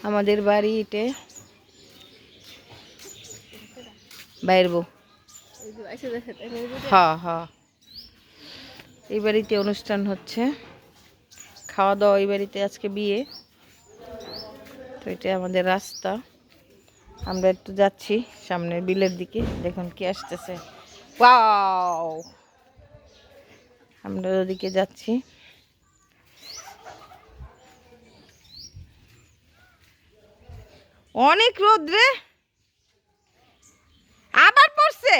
আমাদের বাড়িতে বাইরবো। হ্যাঁ হ্যাঁ, এই বাড়িতে অনুষ্ঠান হচ্ছে, খাওয়া দাওয়া এই বাড়িতে, আজকে বিয়ে। তো এটা আমাদের রাস্তা, আমরা একটু যাচ্ছি সামনের বিলের দিকে। দেখুন কি আসতেছে, ওয়াও! আমরা ওদিকে যাচ্ছি। অনেক রোদ রে, আবার পড়ছে।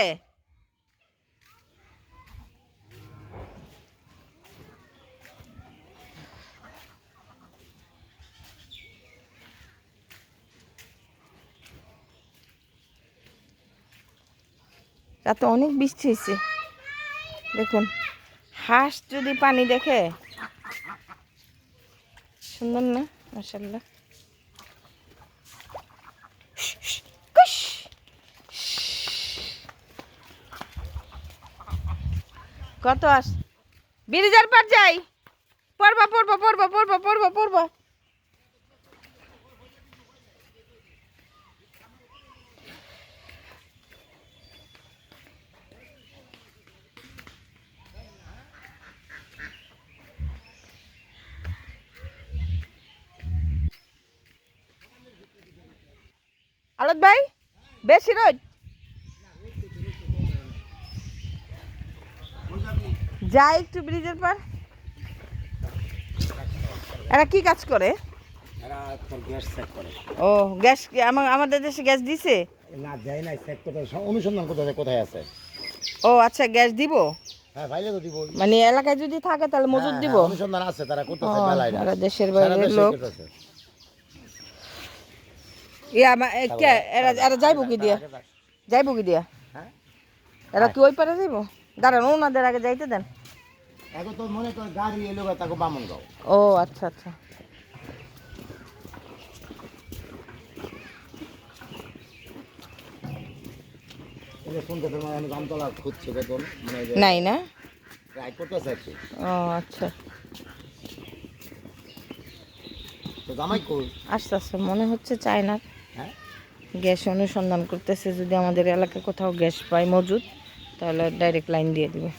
রাতে অনেক বৃষ্টি হয়েছে। দেখুন হাঁস যদি পানি দেখে, সুন্দর না মাশাআল্লাহ। কত আস ব্রিজের পার যাই, পড়বা পড়বা পড়বা পড়বা পড়বা পড়বা। আলোক ভাই বেশি রোদ, যাই একটু ব্রিজের পার। এরা কি কাজ করে? ও গ্যাস, আমাদের দেশে গ্যাস দিছে না, যায় না, চেক করতে অনুসন্ধান করতে কোথায় আছে। ও আচ্ছা, গ্যাস দিব। হ্যাঁ ভাইলে তো দিব, মানে এলাকায় যদি থাকে তাহলে মজুদ দিব। অনুসন্ধান আছে, তারা করতেছে বেলায়, এরা দেশের বাইরের লোক। এরা যাইবো কি দিয়া, যাইবো কি দিয়া? এরা কি ওই পারে যাইবো? দাঁড়ান, ওনাদের আগে যাইতে দেন। এখন তো মনে কর গাড়ি এলো তাকে বামনগাঁও। ও আচ্ছা আচ্ছা। নাই না, ও আচ্ছা। আস্তে আস্তে মনে হচ্ছে চায়না গ্যাস অনুসন্ধান করতেছে, যদি আমাদের এলাকায় কোথাও গ্যাস পায় মজুদ, তাহলে ডাইরেক্ট লাইন দিয়ে দিবে।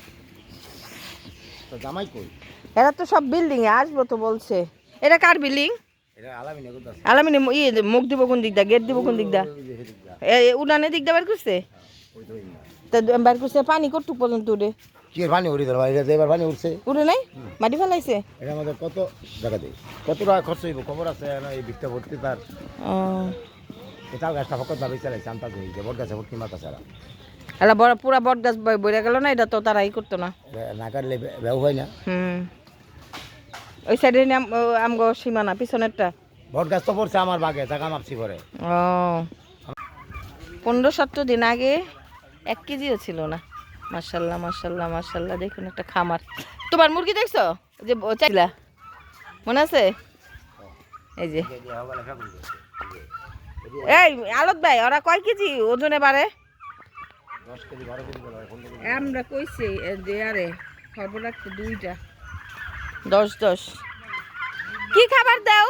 এরা তো সব বিল্ডিং এ আসবো তো বলছে। এটা কার বিল্ডিং? আলামিনে মুখ দিব কোন দিক দা, গেট দিব কোন দিক দা? উড়ানের দিক দা বের করছে, বের করছে। পানি কতটুক পর্যন্ত উঠে? পানি উড়ে দেয়, এবার পানি উঠছে, উঠে নাই, মাটি ফেলাইছে। এটা আমাদের কত জায়গা দেয়, কত টাকা খরচ হইব খবর আছে? এই ভিক্ষা ভর্তি তার তাল গাছটা ফকত ভাবে চালাইছে, আনতা যে বট গাছে ভর্তি মাথা ছাড়া। এলা বড় পুরা বট গাছ বইরা গেল না, এটা তো তারাই করতো না, না কাটলে ব্যব হয় না। ওই সাইডে আমগো সীমানা পিছনেরটা বট গাছ তো পড়ছে আমার বাগে, টাকা মাপছি করে। ও 15-17 দিন আগে 1 কেজিও ছিল না। মাশাল্লাহ মাশাল্লাহ মাশাল্লাহ। দেখুন একটা খামার। তোমার মুরগি দেখছো যে চাইলা, মনে আছে? এই যে এই আলোক ভাই, ওরা কয় কেজি ওজনে বাড়ে? 10 কেজি 12 কেজি করে। আমরা কইছি যে আরে খবর রাখতে 2টা 10 কি খাবার দাও?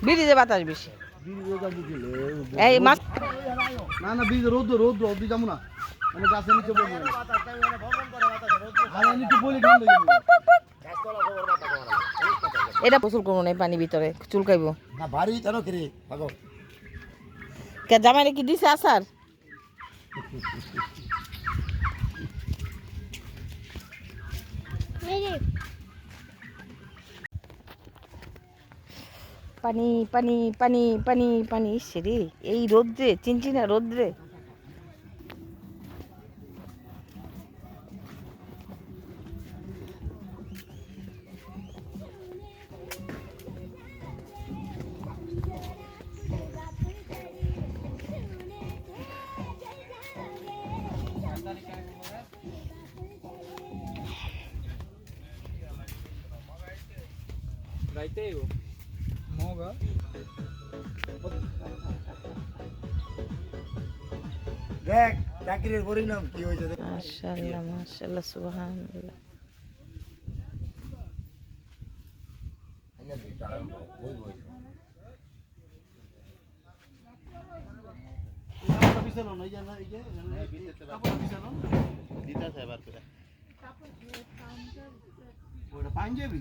বিড়িতে বাতাস বেশি। এই মাছ না না, বীজ রোদ রোদ রোদ যাবো না, মানে গাছের নিচে বলবো না, নিচে বলি ঠান্ডা এটা গোসল করবো না, পানি ভিতরে চুলকাইবো না, ভারী কেন করে ভাগো। কে জামাইরে কি দিছে আসার? পানি পানি পানি পানি পানি সেরে এই রোদ্রে, চিনচিনা রোদ্রে। দেখ চাকরির পরিণাম কি হয়েছে। মাশাআল্লাহ মাশাআল্লাহ সুবহানাল্লাহ। কাপড়টা বিছানো না, এই যে কাপড়টা বিছানো। ওটা পাঞ্জাবি